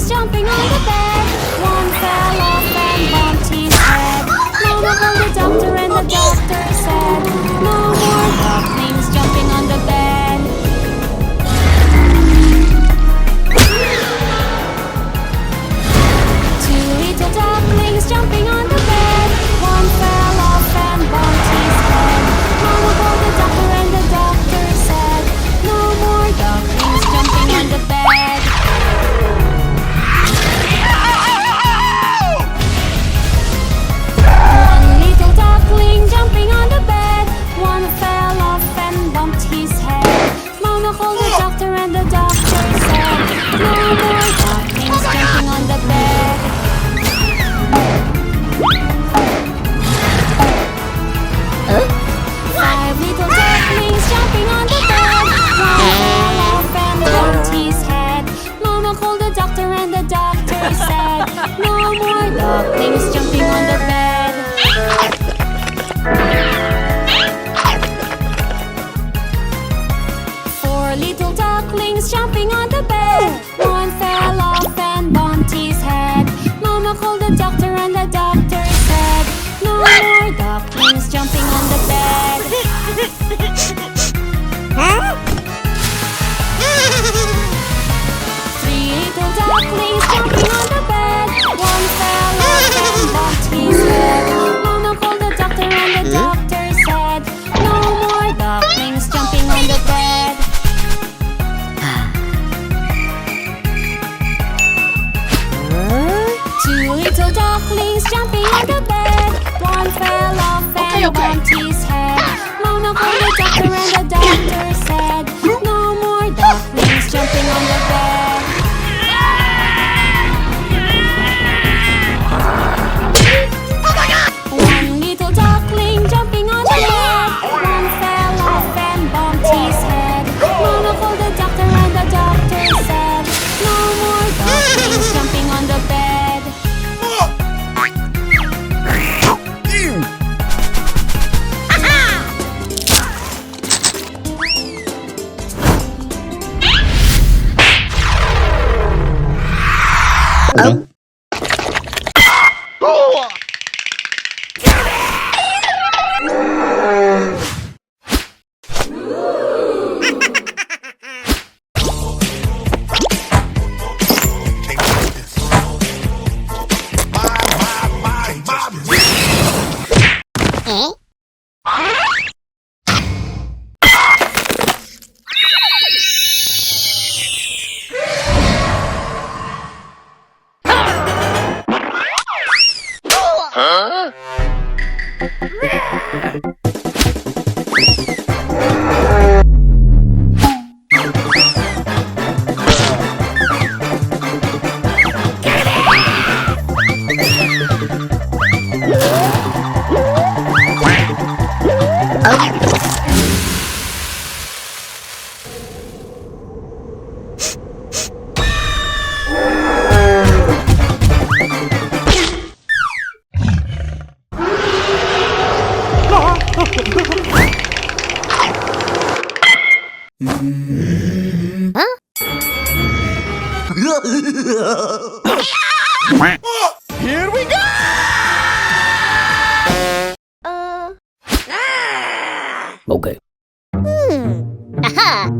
ducklings jumping on the bed. One fell off and bumped his head. Mama called the doctor and the doctor said, no more ducklings jumping on the bed. Two little ducklings jumping on the bed. One fell off and bumped his head. Mama called the doctor and the doctor said, no more ducklings jumping on the bed. One little duckling jumping on the bed. One fell off and bumped his head. Mama called the doctor and the doctor said, no more ducklings jumping on the bed. Five little ducklings jumping on the bed. One fell off and bumped his head. Mama called the doctor and the doctor said, no more ducklings jumping on the bed. Four little ducklings jumping on the bed. One fell off and bumped his head. Mama called the doctor and the doctor said, no more ducklings jumping on the bed. Three little ducklings jumping on the bed. One fell off and bumped his head. Mama called the doctor and the doctor said, no more ducklings jumping on the bed. Two little ducklings jumping on the bed. One fell off and bumped his head. Mama called the doctor and the doctor said, no more ducklings jumping on the bed. One little duckling jumping on the bed. One fell off and bumped his head. Mama called the doctor and the doctor said, no more ducklings jumping on the bed. Here we go! Okay. Aha!